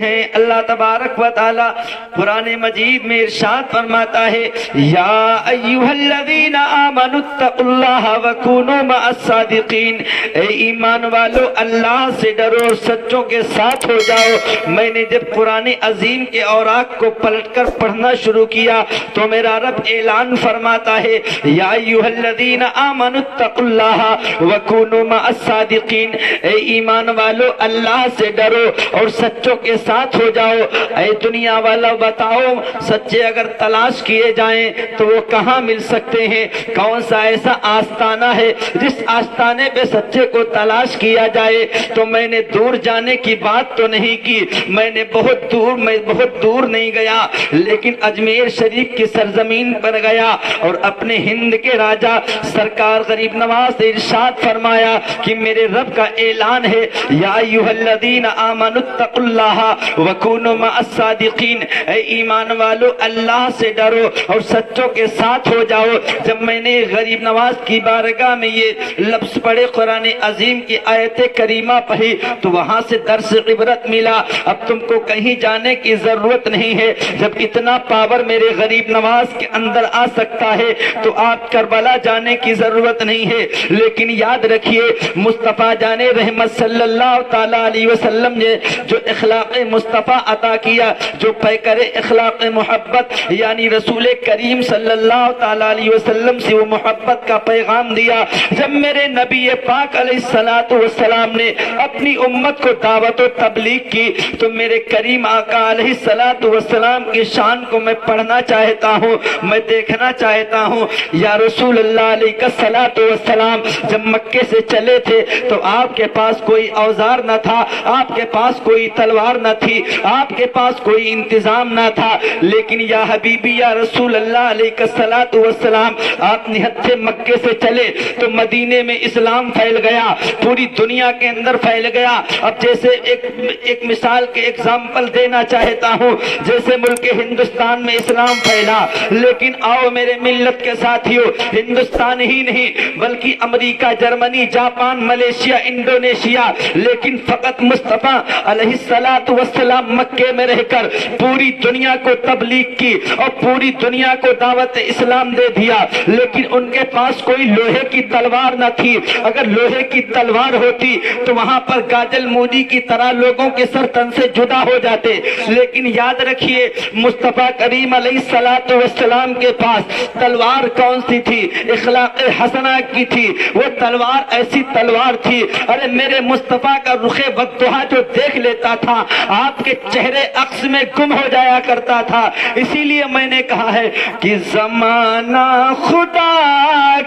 ہیں اللہ تبارک و تعالی قرآن مجید میں ارشاد فرماتا ہے یا ایھا الذین آمنوا اتقوا اللہ وکونوا مع الصادقین، اے ایمان والو اللہ سے ڈرو اور سچوں کے ساتھ ہو جاؤ۔ میں نے جب قرآن عظیم کے اوراق کو پلٹ کر پڑھنا شروع کیا تو میرا رب اعلان فرماتا ہے یا ایھا الذین آمنوا اتقوا اللہ وکونوا مع الصادقین، اے ایمان والو اللہ سے ڈرو اور سچوں کے ساتھ ہو جاؤ۔ اے دنیا والا بتاؤ سچے اگر تلاش کیے جائیں تو وہ کہاں مل سکتے ہیں؟ کون سا ایسا آستانہ ہے جس آستانے پہ سچے کو تلاش کیا جائے؟ تو میں نے دور جانے کی بات تو نہیں کی، میں بہت دور نہیں گیا، لیکن اجمیر شریف کی سرزمین پر گیا اور اپنے ہند کے راجا سرکار غریب نواز سے ارشاد فرمایا کہ میرے رب کا اعلان ہے یا ایھا الذین آمنوا اتقوا اللہ وکونوا مع الصادقین، اے ایمان والو اللہ سے ڈرو اور سچوں کے ساتھ ہو جاؤ۔ جب میں نے غریب نواز کی بارگاہ میں یہ لفظ پڑھے، قرآن عظیم کی آیت کریمہ پڑھی تو وہاں سے درس عبرت ملا۔ اب تم کو کہیں جانے کی ضرورت نہیں ہے، جب اتنا پاور میرے غریب نواز کے اندر آ سکتا ہے تو آپ کربلا جانے کی ضرورت نہیں ہے۔ لیکن یاد رکھیے مصطفیٰ جان رحمت صلی اللہ تعالی علیہ وسلم نے جو اخلاق مصطفیٰ عطا کیا، جو پیکر اخلاق محبت یعنی رسول کریم صلی اللہ تعالی علیہ وسلم سے وہ محبت کا پیغام دیا، جب میرے نبی پاک علیہ السلام نے اپنی امت کو دعوت و تبلیغ کی تو میرے کریم آقا علیہ السلام کی شان کو میں پڑھنا چاہتا ہوں، میں دیکھنا چاہتا ہوں۔ یا رسول اللہ علیہ السلام جب مکے سے چلے تھے تو آپ کے پاس کوئی اوزار نہ تھا، آپ کے پاس کوئی تلوار نہ تھی، آپ کے پاس کوئی انتظام نہ تھا، لیکن یا حبیبی یا رسول اللہ علیہ السلام آپ نہتے مکے سے چلے تو مدینے میں اسلام پھیل گیا، پوری دنیا کے اندر پھیل گیا۔ اب جیسے ایک مثال کے ایگزامپل دینا چاہتا ہوں، جیسے ملک ہندوستان میں اسلام پھیلا، لیکن آؤ میرے ملت کے ساتھیوں، ہندوستان ہی نہیں بلکہ امریکہ، جرمنی، جاپان، ملیشیا، انڈونیشیا، لیکن فقط مصطفیٰ علیہ السلام مکے میں رہ کر پوری دنیا کو تبلیغ کی اور پوری دنیا کو دعوت اسلام دے دیا، لیکن ان کے پاس کوئی لوہے کی تلوار نہ تھی۔ اگر لوہے کی تلوار ہوتی تو وہاں پر گاجل مودی کی طرح لوگوں کے سر تن سے جدا ہو جاتے، لیکن یاد رکھیے مصطفیٰ کریم علیہ السلام کے پاس تلوار کون سی تھی؟ اخلاق حسنہ کی تھی۔ وہ تلوار ایسی تلوار تھی، ارے میرے مصطفیٰ کا رخ بددہا جو دیکھ لیتا تھا آپ کے چہرے عکس میں گم ہو جایا کرتا تھا۔ اسی لیے میں نے کہا ہے کہ زمانہ خدا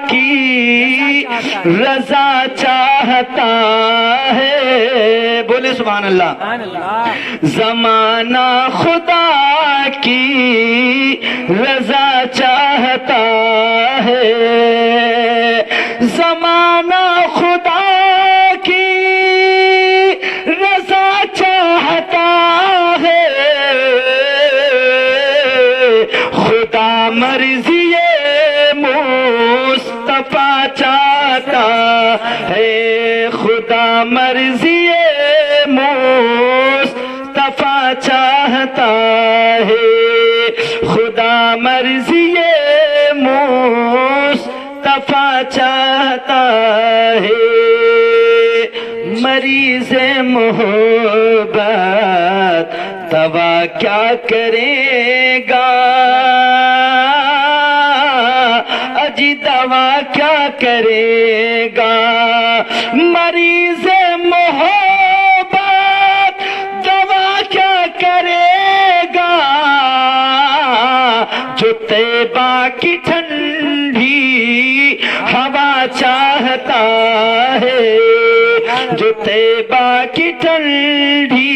کی رضا چاہتا ہے، بولے سبحان اللہ۔ زمانہ خدا کی رضا چاہتا ہے، زمانہ خدا کی رضا چاہتا ہے، خدا مرضی مصطفیٰ چاہتا ہے، خدا مرضی مصطفیٰ چاہتا ہے، خدا مرضی مصطفیٰ چاہتا ہے۔ مریض محبت دوا کیا کرے گا، اجی دوا کیا کرے گا، مریض محبت دوا کیا کرے گا، جو طیبہ کی ٹھنڈی ہوا چاہتا ہے، جو طیبہ کی ٹھنڈی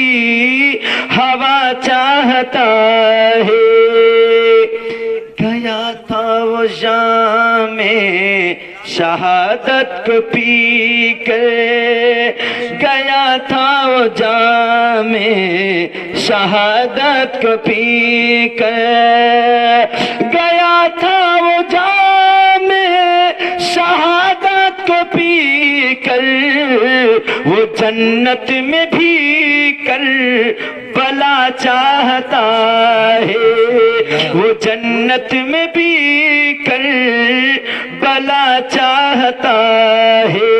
ہوا چاہتا ہے۔ گیا تھا وہ جام شہادت کو پی کر، گیا تھا وہ جام شہادت کو پی کر، گیا تھا وہ جام شہادت کو پی کر، وہ جنت میں بھی کر بلا چاہتا ہے، وہ جنت میں بھی کربلا چاہتا ہے،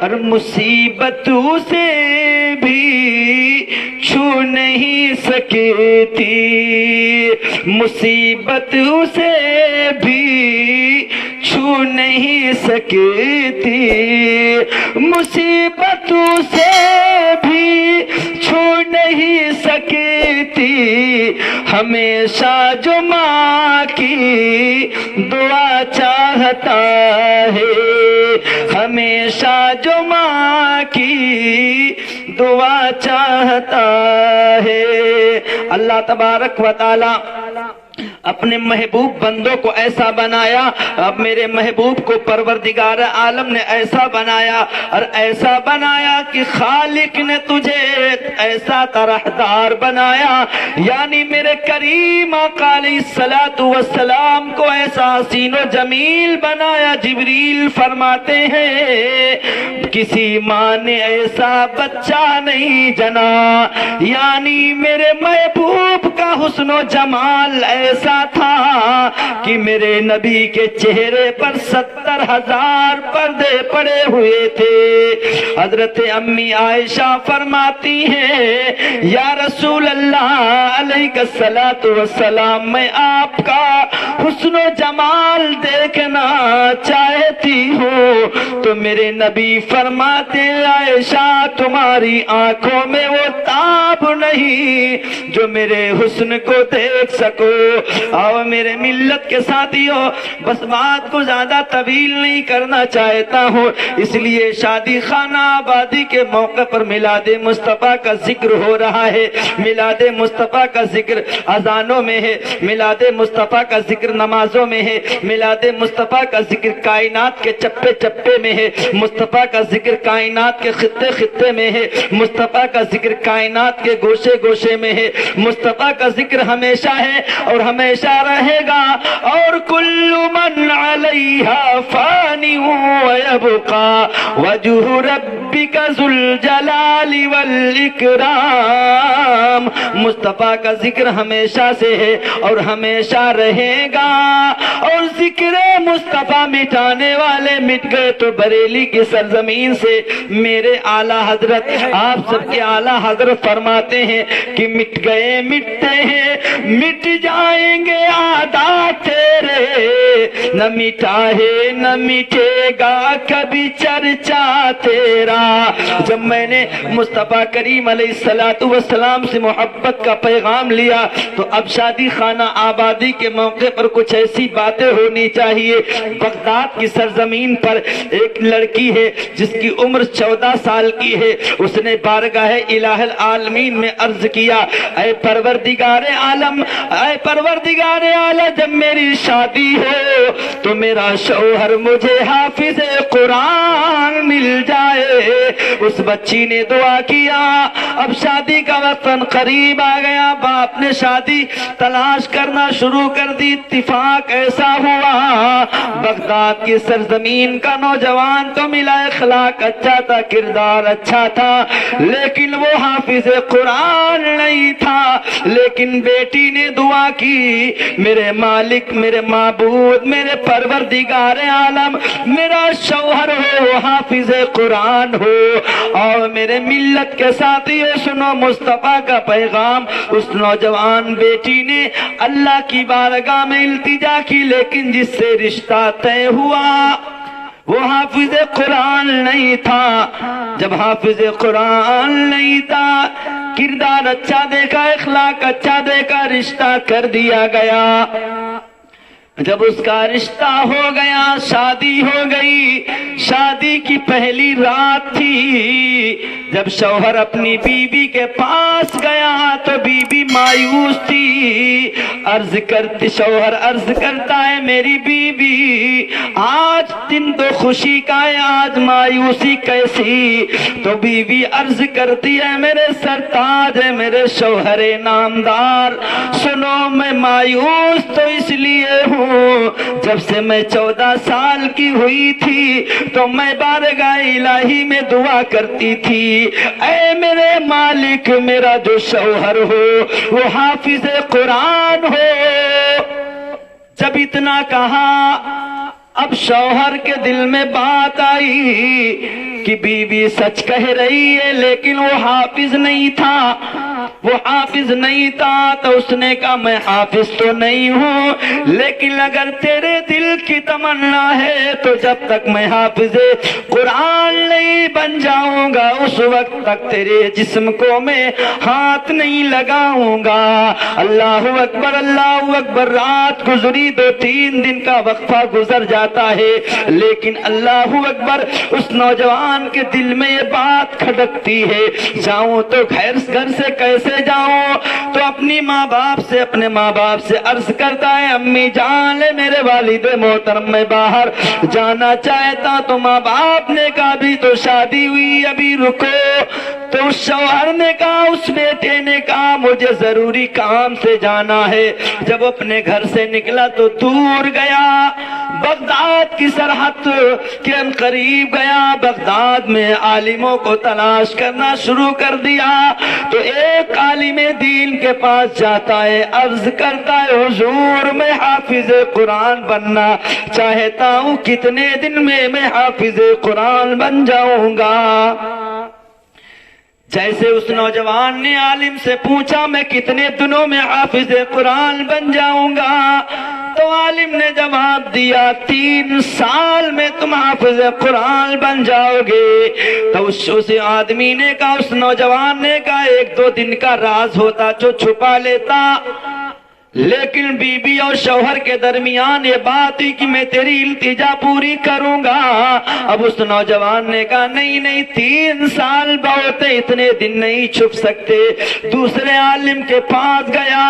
اور مصیبتوں سے بھی چھو نہیں سکتی، مصیبتوں سے بھی چھو نہیں سکتی، مصیبتوں سے بھی چھو نہیں سکتی، ہمیشہ جو ماں کی دعا چاہتا ہے، ہمیشہ جو ماں کی دعا چاہتا ہے۔ اللہ تبارک و تعالی اپنے محبوب بندوں کو ایسا بنایا، اب میرے محبوب کو پروردگار عالم نے ایسا بنایا، اور ایسا بنایا کہ خالق نے تجھے ایسا طرحدار بنایا، یعنی میرے کریم آقا علیہ الصلوۃ والسلام کو ایسا حسین و جمیل بنایا۔ جبریل فرماتے ہیں کسی ماں نے ایسا بچہ نہیں جنا، یعنی میرے محبوب کا حسن و جمال ایسا تھا کہ میرے نبی کے چہرے پر 70,000 پردے پڑے ہوئے تھے۔ حضرت امی عائشہ فرماتی ہیں یا رسول اللہ علیہ الصلوۃ والسلام، میں آپ کا حسن و جمال دیکھنا چاہتی ہوں، تو میرے نبی فرماتے ہیں عائشہ تمہاری آنکھوں میں وہ تاب نہیں جو میرے حسن کو دیکھ سکو۔ اور میرے ملت کے ساتھیوں، بس بات کو زیادہ طویل نہیں کرنا چاہتا ہوں، اس لیے شادی خانہ آبادی کے موقع پر میلاد مصطفیٰ کا ذکر ہو رہا ہے۔ میلاد مصطفیٰ کا ذکر اذانوں میں ہے، میلاد مصطفیٰ کا ذکر نمازوں میں ہے، میلاد مصطفیٰ کا ذکر کائنات کے چپے چپے میں ہے، مصطفیٰ کا ذکر کائنات کے خطے خطے میں ہے، مصطفیٰ کا ذکر کائنات کے گوشے گوشے میں ہے، مصطفیٰ کا ذکر ہمیشہ ہے اور ہمیشہ رہے گا، اور کل من علیہا فانی ویبقا وجہ ربک ذو الجلال والاکرام۔ مصطفیٰ کا ذکر ہمیشہ سے ہے اور ہمیشہ رہے گا، اور ذکر مصطفیٰ مٹانے والے مٹ گئے تو بریلی کی سرزمین سے میرے اعلیٰ حضرت آپ سب کے اعلیٰ حضرت فرماتے ہیں کہ مٹ گئے مٹتے ہیں، مٹ جائیں گے عادات تیرے، نہ مٹا ہے نہ مٹے گا کبھی چرچا تیرا۔ جب میں نے مصطفیٰ کریم علیہ الصلوۃ والسلام سے محبت کا پیغام لیا تو اب شادی خانہ آبادی کے موقع پر کچھ ایسی باتیں ہونی چاہیے۔ بغداد کی سرزمین پر ایک لڑکی ہے جس کی عمر 14 سال کی ہے، اس نے بارگاہ الہ العالمین میں عرض کیا اے پروردگار عالم، اے پروردگار عالم، جب میری شادی ہو تو میرا شوہر مجھے حافظ قرآن مل جائے۔ اس بچی نے دعا کیا، اب شادی کا وقت قریب آ گیا، باپ نے شادی تلاش کرنا شروع کر دی۔ اتفاق ایسا ہوا بغداد کی سرزمین کا نوجوان تو ملا، اخلاق اچھا تھا، کردار اچھا تھا، لیکن وہ حافظ قرآن نہیں تھا۔ لیکن بیٹی نے دعا کی میرے مالک، میرے معبود، میرے پروردگار عالم، میرا شوہر ہو حافظ قرآن ہو۔ اور میرے ملت کے ساتھیوں سنو مصطفیٰ کا پیغام۔ اس نوجوان بیٹی نے اللہ کی بارگاہ میں التجا کی، لیکن جس سے رشتہ طے ہوا وہ حافظ قرآن نہیں تھا۔ جب حافظ قرآن نہیں تھا، کردار اچھا دیکھا، اخلاق اچھا دیکھا، رشتہ کر دیا گیا۔ جب اس کا رشتہ ہو گیا، شادی ہو گئی، شادی کی پہلی رات تھی، جب شوہر اپنی بیوی کے پاس گیا تو بی بی مایوس تھی، شوہر عرض کرتا ہے میری بیوی آج دن تو خوشی کا ہے، آج مایوسی کیسی؟ تو بیوی عرض کرتی ہے میرے سرتاج ہے، میرے شوہر نامدار، سنو میں مایوس تو اس لیے ہوں، جب سے میں 14 سال کی ہوئی تھی تو میں بارگاہ الہی میں دعا کرتی تھی، اے میرے مالک میرا جو شوہر ہو وہ حافظ قرآن ہو۔ جب اتنا کہا اب شوہر کے دل میں بات آئی کہ بیوی سچ کہہ رہی ہے لیکن وہ حافظ نہیں تھا، وہ حافظ نہیں تھا تو اس نے کہا میں حافظ تو نہیں ہوں لیکن اگر تیرے دل کی تمنا ہے تو جب تک میں حافظ قرآن نہیں بن جاؤں گا اس وقت تک تیرے جسم کو میں ہاتھ نہیں لگاؤں گا۔ اللہ اکبر اللہ اکبر۔ رات گزری، 2-3 دن کا وقفہ گزر جاتا ہے لیکن اللہ اکبر اس نوجوان کے دل میں یہ بات کھٹکتی ہے جاؤں تو گھر سے کیسے جاؤں؟ تو اپنے ماں باپ سے عرض کرتا ہے امی جان لے میرے والد محترم میں باہر جانا چاہتا، تو ماں باپ نے کہا ابھی تو شادی ہوئی ابھی رکو۔ تو اس شوہر نے کہا، اس بیٹے نے کہا مجھے ضروری کام سے جانا ہے۔ جب اپنے گھر سے نکلا تو دور گیا، بغداد کی سرحد کے قریب گیا، بغداد میں عالموں کو تلاش کرنا شروع کر دیا۔ تو ایک عالم دین کے پاس جاتا ہے، عرض کرتا ہے حضور میں حافظ قرآن بننا چاہتا ہوں، کتنے دن میں میں حافظ قرآن بن جاؤں گا؟ جیسے اس نوجوان نے عالم سے پوچھا میں کتنے دنوں میں حافظ قرآن بن جاؤں گا؟ تو عالم نے جواب دیا 3 سال میں تم حافظ قرآن بن جاؤ گے۔ تو اس آدمی نے کہا، اس نوجوان نے کہا 1-2 دن کا راز ہوتا جو چھپا لیتا، لیکن بی بی اور شوہر کے درمیان یہ بات ہوئی کہ میں تیری التجا پوری کروں گا۔ اب اس نوجوان نے کہا نہیں 3 سال بہت ہے، اتنے دن نہیں چھپ سکتے۔ دوسرے عالم کے پاس گیا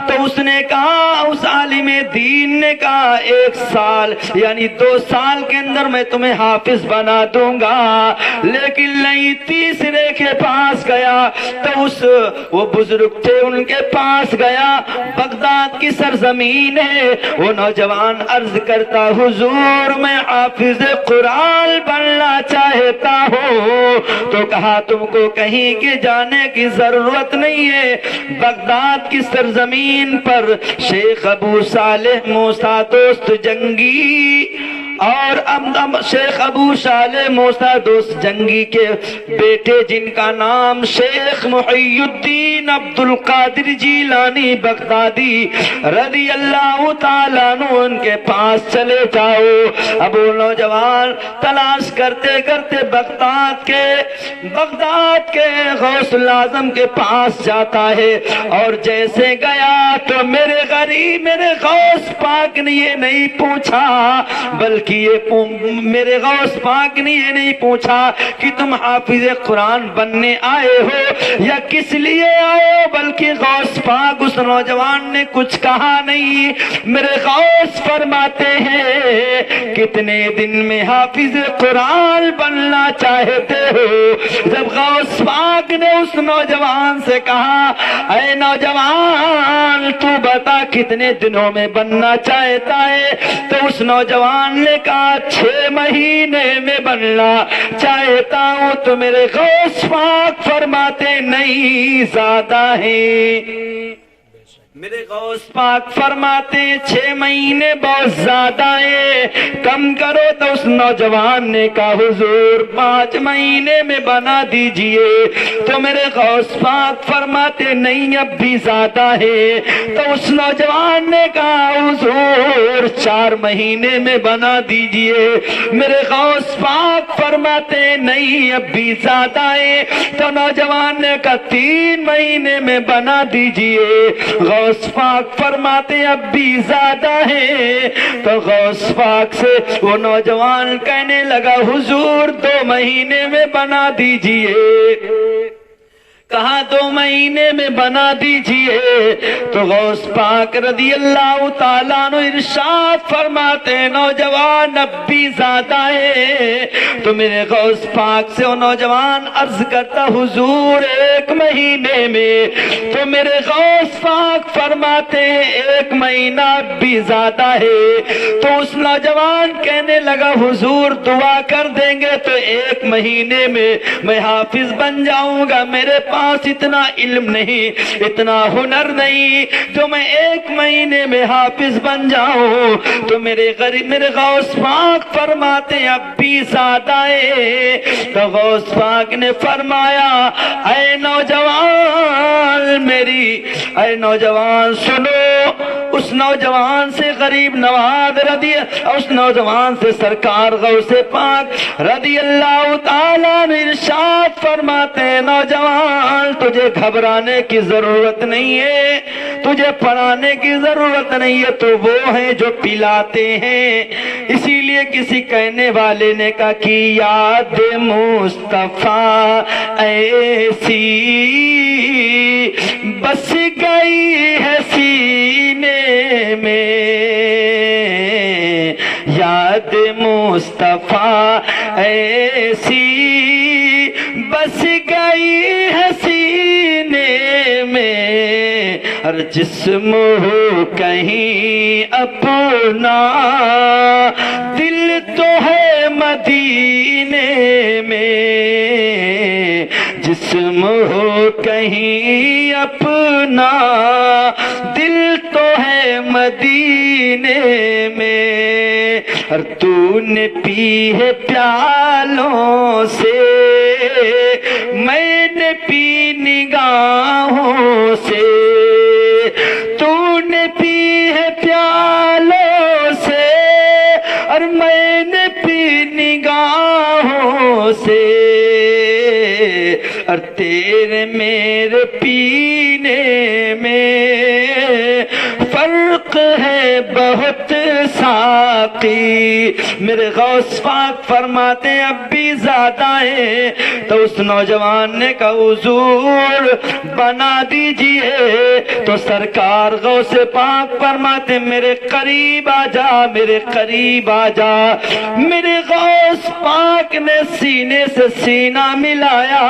تو اس نے کہا، اس عالم دین نے کہا 1 سال یعنی 2 سال کے اندر میں تمہیں حافظ بنا دوں گا، لیکن نہیں۔ تیسرے کے پاس گیا تو وہ بزرگ تھے ان کے پاس گیا، بغداد کی سرزمین ہے۔ وہ نوجوان عرض کرتا حضور میں حافظ قرآن بننا چاہتا ہوں۔ تو کہا تم کو کہیں کے جانے کی ضرورت نہیں ہے، بغداد کی سرزمین پر شیخ ابو صالح موسیٰ دوست جنگی اور شیخ ابو صالح موسیٰ دوست جنگی کے بیٹے جن کا نام شیخ محی الدین عبد القادر جیلانی بغدادی رضی اللہ تعالیٰ عنہ، ان کے پاس چلے جاؤ۔ اب وہ نوجوان تلاش کرتے کرتے بغداد کے غوث الاعظم کے پاس جاتا ہے، اور جیسے گیا تو میرے غریب میرے غوث پاک نے یہ نہیں پوچھا، بلکہ میرے غوث پاک نے یہ نہیں پوچھا کہ تم حافظ قرآن بننے آئے ہو یا کس لیے آئے ہو، بلکہ غوث پاک اس نوجوان نے کچھ کہا نہیں۔ میرے غوث فرماتے ہیں کتنے دن میں حافظ قرآن بننا چاہتے ہو؟ جب غوث پاک نے اس نوجوان سے کہا اے نوجوان تو بتا کتنے دنوں میں بننا چاہتا ہے، تو اس نوجوان نے کہا 6 مہینے میں بننا چاہتا ہوں۔ تو میرے غوث پاک فرماتے نہیں زیادہ ہے، میرے غوث پاک فرماتے 6 مہینے بہت زیادہ ہے، کم کرو۔ تو اس نوجوان نے کہا حضور 5 مہینے میں بنا دیجئے۔ تو میرے غوث پاک فرماتے نہیں اب بھی زیادہ ہے۔ تو اس نوجوان نے کہا حضور 4 مہینے میں بنا دیجئے۔ میرے غوث پاک فرماتے نہیں اب بھی زیادہ ہے۔ تو نوجوان نے کہا 3 مہینے میں بنا دیجئے۔ غوث پاک فرماتے اب بھی زیادہ ہے۔ تو غوث پاک سے وہ نوجوان کہنے لگا حضور 2 مہینے میں بنا دیجئے۔ کہا 2 مہینے میں بنا دیجئے۔ تو غوث پاک رضی اللہ تعالیٰ عنہ ارشاد فرماتے ہیں نوجوان اب بھی زیادہ ہے۔ تو میرے غوث پاک سے وہ نوجوان عرض کرتا حضور 1 مہینے میں۔ تو میرے غوث پاک فرماتے ہیں 1 مہینہ اب بھی زیادہ ہے۔ تو اس نوجوان کہنے لگا حضور دعا کر دیں گے تو 1 مہینے میں حافظ بن جاؤں گا۔ میرے پاس اتنا علم نہیں، اتنا ہنر نہیں جو میں 1 مہینے میں حافظ بن جاؤں۔ تو میرے غوث پاک فرماتے ہیں اب بھی زیادہ ہے۔ تو غوث پاک نے فرمایا اے نوجوان سنو۔ اس نوجوان سے غریب نواز اس نوجوان سے سرکار غوث پاک رضی اللہ تعالیٰ نے ارشاد فرماتے ہیں نوجوان تجھے گھبرانے کی ضرورت نہیں ہے، تجھے پڑھانے کی ضرورت نہیں ہے، تو وہ ہیں جو پلاتے ہیں۔ اسی لیے کسی کہنے والے نے کہا کہ یاد مصطفیٰ ایسی بس گئی ہے سینے میں، یاد مصطفیٰ ایسی بس گئی ہے سینے میں، ہر جسم ہو کہیں اپنا دل تو ہے مدینے میں، جسم ہو کہیں اپنا دل تو ہے مدینے میں، اور تو نے پی ہے پیالوں سے میں نے پی نگاہوں سے، تو نے پی ہے پیالوں سے اور میں نے پی نگاہوں سے، اور تیرے میرے پینے میں فرق ہے بہت ساقی۔ میرے غوث پاک فرماتے ہیں اب بھی زیادہ ہے۔ تو اس نوجوان نے کہا حضور بنا دیجئے۔ تو سرکار غوث پاک فرماتے میرے قریب آ جا، میرے قریب آ جا۔ میرے غوث پاک نے سینے سے سینہ ملایا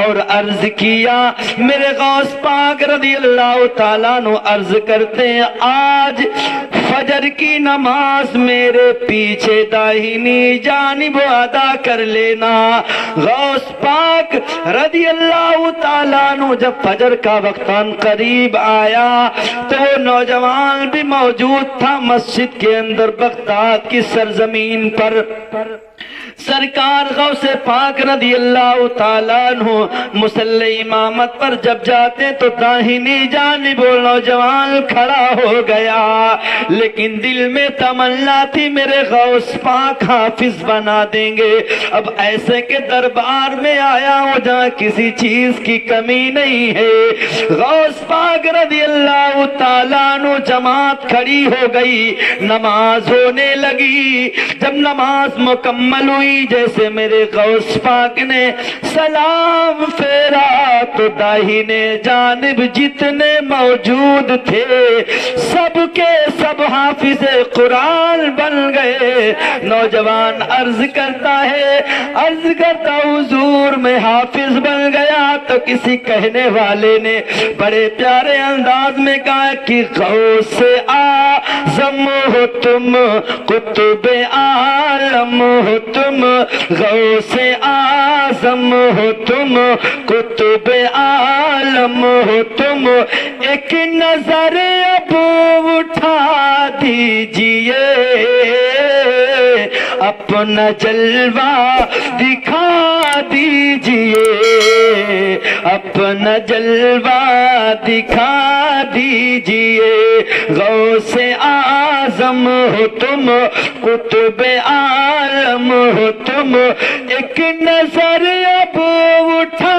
اور عرض کیا، میرے غوث پاک رضی اللہ تعالیٰ عنہ عرض کرتے ہیں آج فجر کی نماز میرے پیچھے داہنی جانب ادا کر لینا۔ غوث پاک رضی اللہ تعالیٰ عنہ جب فجر کا وقت قریب آیا تو وہ نوجوان بھی موجود تھا مسجد کے اندر بغداد کی سرزمین پر۔ سرکار غوث پاک رضی اللہ تعالیٰ عنہ مصلی امامت پر جب جاتے تو داہنی جانب وہ نوجوان کھڑا ہو گیا، لیکن دل میں تمنا تھی میرے غوث پاک حافظ بنا دیں گے۔ اب ایسے کے دربار میں آیا ہوں جہاں کسی چیز کی کمی نہیں ہے۔ غوث پاک رضی اللہ تعالیٰ عنہ جماعت کھڑی ہو گئی، نماز ہونے لگی۔ جب نماز مکمل ہوئی جیسے میرے غوث پاک نے سلام پھیرا تو داہنے جانب جتنے موجود تھے سب کے سب حافظ قرآن بن گئے۔ نوجوان عرض کرتا حضور میں حافظ بن گیا۔ تو کسی کہنے والے نے بڑے پیارے انداز میں کہا کہ غوث اعظم ہو تم، قطب عالم ہو تم، غوث اعظم ہو تم، قطب عالم ہو تم، ایک نظر اب اٹھا دیجئے، اپنا جلوہ دکھا دیجئے، اپنا جلوہ دکھا دیجئے، غوث اعظم ہو تم، قطب عالم ہو تم، ایک نظر اب اٹھا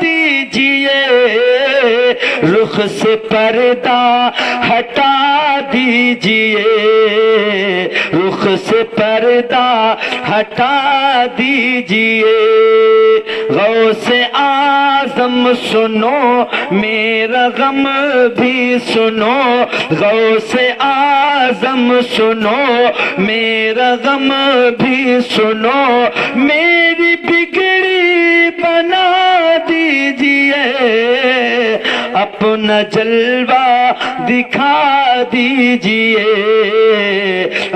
دیجئے، رخ سے پردہ ہٹا دیجئے، رخ سے پردہ ہٹا دیجئے، غوث اعظم سنو میرا غم بھی سنو، غوث اعظم سنو میرا غم بھی سنو، میری بگڑی بنا دیجئے، اپنا جلوہ دکھا دیجئے،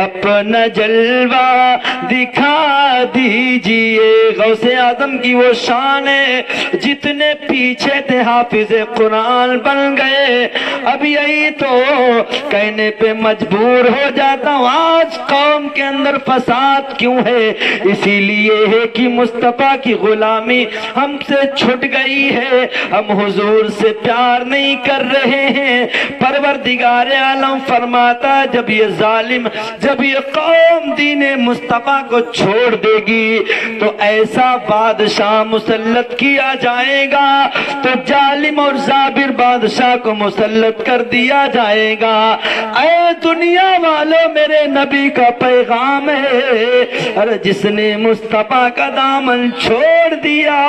اپنا جلوہ دکھا دیجئے۔ غوث اعظم کی وہ شان ہے، جتنے پیچھے تھے حافظ قرآن بن گئے۔ اب یہی تو کہنے پہ مجبور ہو جاتا ہوں، آج قوم کے اندر فساد کیوں ہے؟ اسی لیے ہے کہ مصطفیٰ کی غلامی ہم سے چھٹ گئی ہے، ہم حضور سے پیار نہیں کر رہے ہیں۔ پروردگار عالم فرماتا جب یہ ظالم، جب یہ قوم دین مصطفیٰ کو چھوڑ دے گی تو ایسا بادشاہ مسلط کیا جائے گا، تو ظالم اور جابر بادشاہ کو مسلط کر دیا جائے گا۔ اے دنیا والوں، میرے نبی کا پیغام ہے، ارے جس نے مصطفیٰ کا دامن چھوڑ دیا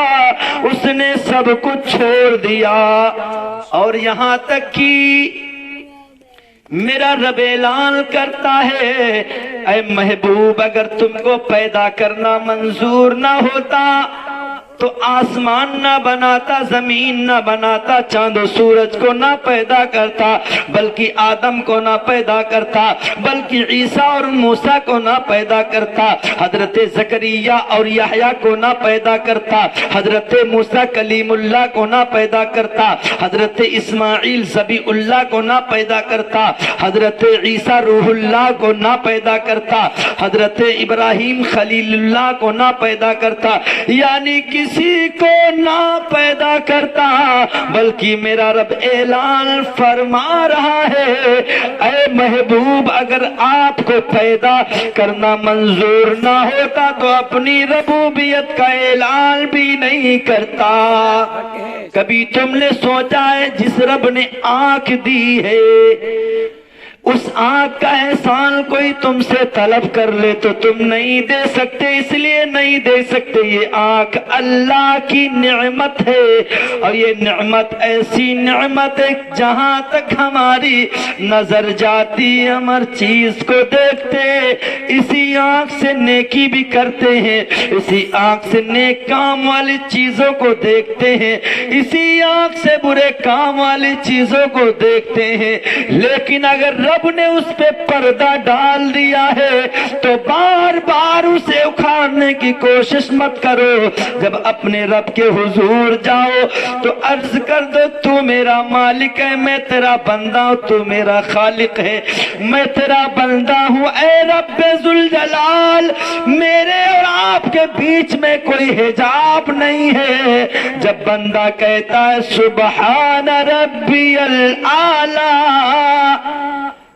اس نے سب کچھ چھوڑ دیا۔ اور یہاں تک کہ میرا رب اعلان کرتا ہے، اے محبوب اگر تم کو پیدا کرنا منظور نہ ہوتا تو آسمان نہ بناتا، زمین نہ بناتا، چاند و سورج کو نہ پیدا کرتا، بلکہ آدم کو نہ پیدا کرتا، بلکہ عیسیٰ اور موسیٰ کو نہ پیدا کرتا، حضرت زکریا اور یحییٰ کو نہ پیدا کرتا، حضرت موسیٰ کلیم اللہ کو نہ پیدا کرتا، حضرت اسماعیل ذبیح اللہ کو نہ پیدا کرتا، حضرت عیسیٰ روح اللہ کو نہ پیدا کرتا، حضرت ابراہیم خلیل اللہ کو نہ پیدا کرتا، یعنی کسی کو نہ پیدا کرتا، بلکہ میرا رب اعلان فرما رہا ہے، اے محبوب اگر آپ کو پیدا کرنا منظور نہ ہوتا تو اپنی ربوبیت کا اعلان بھی نہیں کرتا۔ کبھی تم نے سوچا ہے جس رب نے آنکھ دی ہے، اس آنکھ کا احسان کوئی تم سے طلب کر لے تو تم نہیں دے سکتے، اس لیے نہیں دے سکتے، یہ آنکھ اللہ کی نعمت ہے، اور یہ نعمت ایسی نعمت ہے جہاں تک ہماری نظر جاتی ہم ہر چیز کو دیکھتے، اسی آنکھ سے نیکی بھی کرتے ہیں، اسی آنکھ سے نیک کام والی چیزوں کو دیکھتے ہیں، اسی آنکھ سے برے کام والی چیزوں کو دیکھتے ہیں، لیکن اگر رب نے اس پہ پردہ ڈال دیا ہے تو بار بار اسے اکھاڑنے کی کوشش مت کرو۔ جب اپنے رب کے حضور جاؤ تو عرض کر دو تو میرا مالک ہے، میں تیرا بندہ ہوں، تو میرا خالق ہے، میں تیرا بندہ ہوں، اے رب ذوالجلال میرے اور آپ کے بیچ میں کوئی حجاب نہیں ہے۔ جب بندہ کہتا ہے سبحان ربی الاعلی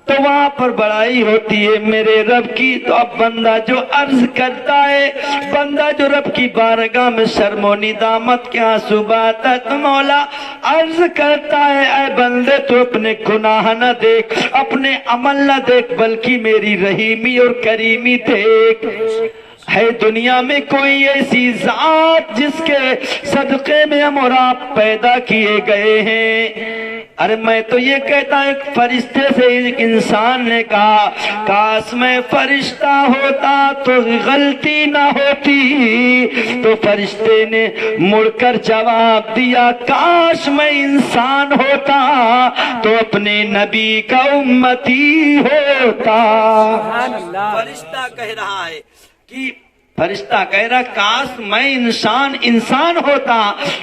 تو وہاں پر بڑائی ہوتی ہے میرے رب کی، تو اب بندہ جو عرض کرتا ہے، بندہ جو رب کی بارگاہ میں شرم و ندامت کے آنسو بہاتا ہے تو مولا عرض کرتا ہے اے بندے تو اپنے گناہ نہ دیکھ، اپنے عمل نہ دیکھ، بلکہ میری رحیمی اور کریمی دیکھ۔ ہے دنیا میں کوئی ایسی ذات جس کے صدقے میں ہم اور آپ پیدا کیے گئے ہیں؟ ارے میں تو یہ کہتا ہوں ایک فرشتے سے ایک انسان نے کہا کاش میں فرشتہ ہوتا تو غلطی نہ ہوتی، تو فرشتے نے مڑ کر جواب دیا کاش میں انسان ہوتا تو اپنے نبی کا امتی ہوتا۔ فرشتہ کہہ رہا ہے کہ فرشتہ کہہ رہا کاش میں انسان ہوتا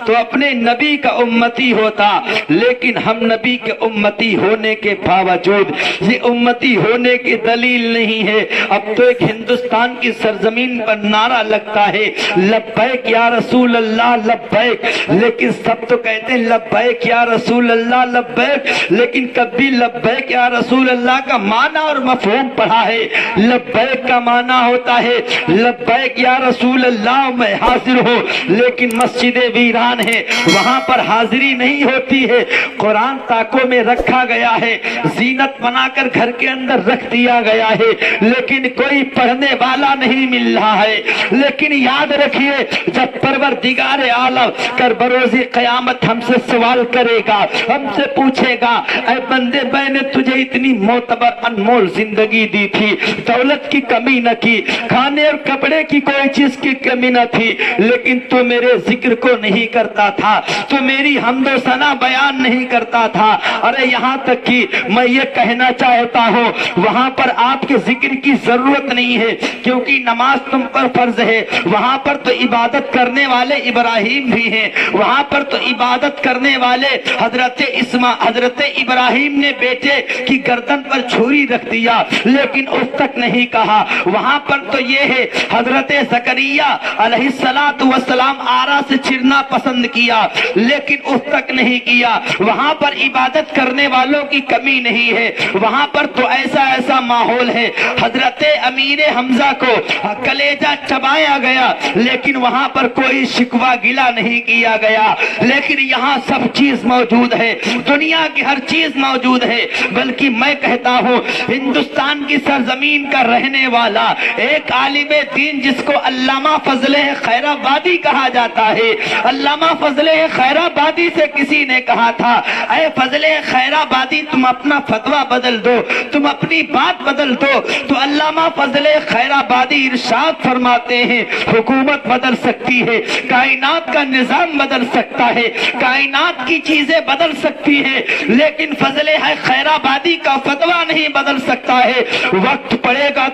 تو اپنے نبی کا امتی ہوتا، لیکن ہم نبی کے امتی ہونے کے باوجود یہ امتی ہونے کی دلیل نہیں ہے۔ اب تو ایک ہندوستان کی سرزمین پر نعرہ لگتا ہے لبیک یا رسول اللہ لبیک، لیکن سب تو کہتے ہیں لبیک یا رسول اللہ لبیک، لیکن کبھی لبیک یا رسول اللہ کا معنی اور مفہوم پڑھا ہے؟ لبیک کا معنی ہوتا ہے لبیک کہ یا رسول اللہ میں حاضر ہوں، لیکن مسجد ویران ہے، وہاں پر حاضری نہیں ہوتی ہے، قرآن تاکوں میں رکھا گیا ہے، زینت بنا کر گھر کے اندر رکھ دیا گیا ہے، لیکن کوئی پڑھنے والا نہیں مل رہا ہے۔ لیکن یاد رکھیے جب پروردگار عالم کر بروز قیامت ہم سے سوال کرے گا، ہم سے پوچھے گا اے بندے میں نے تجھے اتنی معتبر انمول زندگی دی تھی، دولت کی کمی نہ کی، کھانے اور کپڑے کی کوئی چیز کی کمی نہ تھی، لیکن تو میرے ذکر کو نہیں کرتا تھا، تو میری حمد و ثنا بیان نہیں کرتا تھا۔ ارے یہاں تک کہ میں یہ کہنا چاہتا ہوں وہاں پر آپ کے ذکر کی ضرورت نہیں ہے، کیونکہ نماز تم پر فرض ہے، وہاں پر تو عبادت کرنے والے ابراہیم بھی ہیں، وہاں پر تو عبادت کرنے والے حضرت ابراہیم نے بیٹے کی گردن پر چھری رکھ دیا لیکن اس تک نہیں کہا، وہاں پر تو یہ ہے حضرت زکریا علیہ السلام آرا سے چرنا پسند کیا لیکن اس تک نہیں کیا، وہاں پر عبادت کرنے والوں کی کمی نہیں ہے، وہاں پر تو ایسا ماحول ہے، حضرت امیر حمزہ کو کلیجہ چبایا گیا لیکن وہاں پر کوئی شکوہ گلہ نہیں کیا گیا، لیکن یہاں سب چیز موجود ہے، دنیا کی ہر چیز موجود ہے، بلکہ میں کہتا ہوں ہندوستان کی سرزمین کا رہنے والا ایک عالم دین جس کو علامہ فضل خیر آبادی کہا جاتا ہے، علامہ فضل خیر آبادی سے کسی نے کہا تھا اے فضل خیر آبادی تم اپنا فتویٰ بدل دو، تم اپنی بات بدل دو، تو علامہ فضل خیر آبادی ارشاد فرماتے ہیں حکومت بدل سکتی ہے، کائنات کا نظام بدل سکتا ہے، کائنات کی چیزیں بدل سکتی ہے، لیکن فضل خیر آبادی کا فتویٰ نہیں بدل سکتا ہے، وقت پڑے گا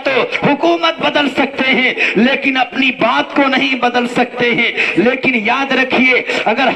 تو حکومت بدل سکتے ہیں لیکن اپنی بات کو نہیں بدل سکتے ہیں۔ لیکن یاد رکھیے اگر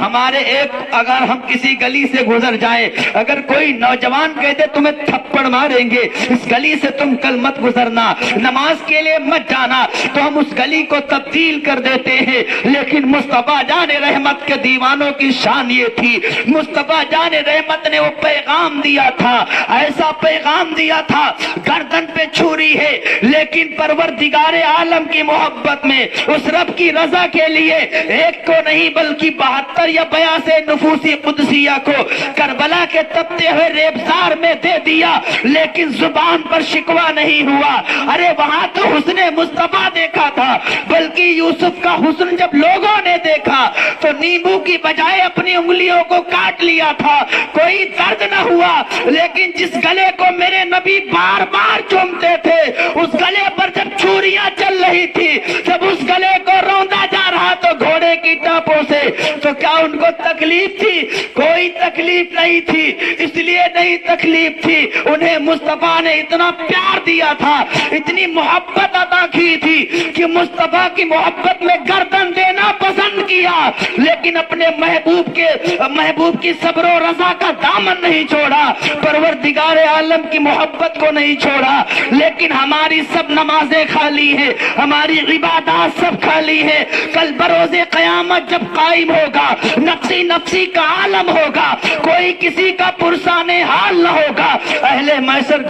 ہم کسی گلی سے گزر جائیں، اگر کوئی نوجوان کہتے تمہیں تھپڑ ماریں گے، اس گلی سے تم کل مت گزرنا، نماز کے لیے مت جانا، تو ہم اس گلی کو تبدیل کر دیتے ہیں، لیکن مصطفیٰ جان رحمت کے دیوانوں کی شان یہ تھی، مصطفیٰ جان رحمت نے وہ پیغام دیا تھا، ایسا پیغام دیا تھا گردن پہ چھری ہے لیکن پروردگار عالم کی محبت میں اس رب کی رضا کے لیے ایک کو نہیں بلکہ 72 یا 82 نفوسی قدسیہ کو کربلا کے تپتے ہوئے ریبزار میں دے دیا، لیکن زبان پر شکوہ نہیں ہوا۔ ارے وہاں تو حسن مصطفیٰ دیکھا تھا، بلکہ یوسف کا حسن جب لوگوں نے دیکھا تو نیمبو کی بجائے اپنی انگلیوں کو کاٹ لیا تھا، کوئی درد نہ ہوا، لیکن جس گلے کو میرے نبی بار بار چومتے تھے اس گلے پر جب چھریاں چل رہی تھی، جب اس گلے کو روندا جا رہا تو گھوڑے کی ٹاپوں سے، تو کیا ان کو تکلیف تھی؟ کوئی تکلیف نہیں تھی، اس لیے نہیں تکلیف تھی، انہیں مصطفیٰ نے اتنا پیار دیا تھا، اتنی محبت عطا کی تھی کہ مصطفیٰ کی محبت میں گردن دینا پسند کیا، لیکن اپنے محبوب کی صبر و رضا کا دامن نہیں چھوڑا، پروردگار عالم کی محبت کو نہیں چھوڑا۔ لیکن ہماری سب نمازیں خالی ہیں، ہماری عبادات سب خالی ہیں، کل بروز قیامت جب قائم ہوگا نفسی کا عالم ہوگا، کوئی کسی کا پرسان حال نہ ہوگا، اہل محشر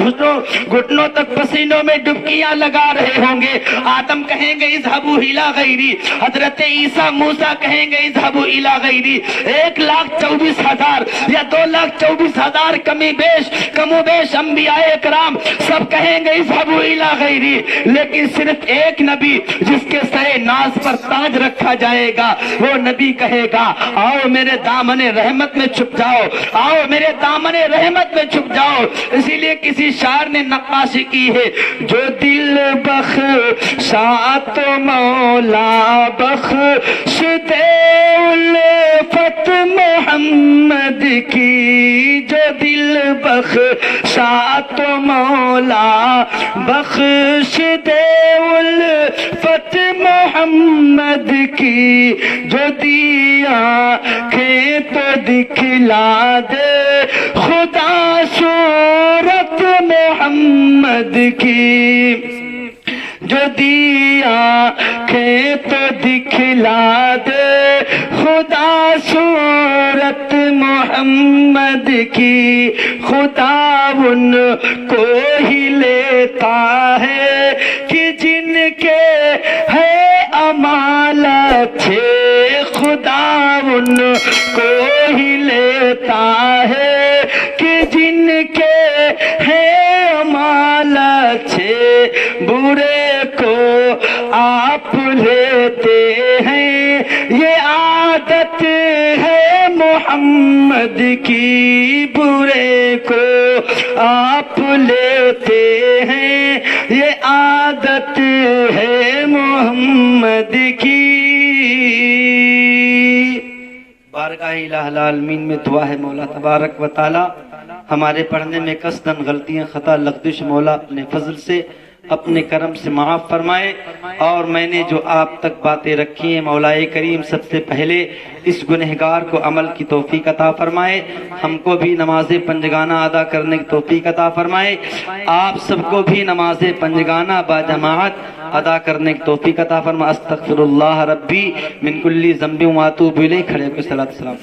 گھٹنوں تک پسینوں میں ڈبکیاں لگا رہے ہوں گے، آدم کہیں گے اذهبوا الى غیری، حضرت عیسیٰ موسیٰ کہیں گے اذهبوا الى غیری، 1,24,000 یا 2,24,000 کم و بیش انبیاء اکرام سب کہیں گے اذهبوا الى غیری، لیکن صرف ایک نبی جس کے سر ناز پر تاج رکھا جائے گا وہ نبی کہے گا آؤ میرے دامن رحمت میں چھپ جاؤ، آؤ میرے دامن رحمت میں چھپ جاؤ۔ اسی لیے کسی شاعر نے نقاشی کی ہے جو دل بخشا تو مولا بخش دے الفت محمد کی، جو دل بخشا تو مولا بخش دے الفت محمد کی، جو دیا آنکھیں تو دکھلا دے خدا صورت محمد کی، جو دیا آنکھیں تو دکھلا دے خدا صورت محمد محمد کی خدا ان کو ہی لیتا ہے کہ جن کے ہے اعمال اچھے، خدا ان کو ہی لیتا ہے کہ جن کے ہے اعمال اچھے، برے کو آپ لیتے ہیں، یہ عادت ہے محمد کی، برے کو آپ لیتے ہیں، یہ عادت ہے محمد کی۔ بارگاہ الہ العالمین میں دعا ہے مولا تبارک و تعالی ہمارے پڑھنے میں قصداً غلطیاں خطا لغزش مولا اپنے فضل سے اپنے کرم سے معاف فرمائے، اور میں نے جو آپ تک باتیں رکھی ہیں مولا کریم سب سے پہلے اس گنہگار کو عمل کی توفیق عطا فرمائے، ہم کو بھی نماز پنجگانہ ادا کرنے کی توفیق عطا فرمائے، آپ سب کو بھی نماز پنجگانہ با جماعت ادا کرنے کی توفیق عطا فرمائے۔ استغفر اللہ ربی من کل ذنب و اتوب الیہ، کھڑے ہو کے صلاۃ السلام۔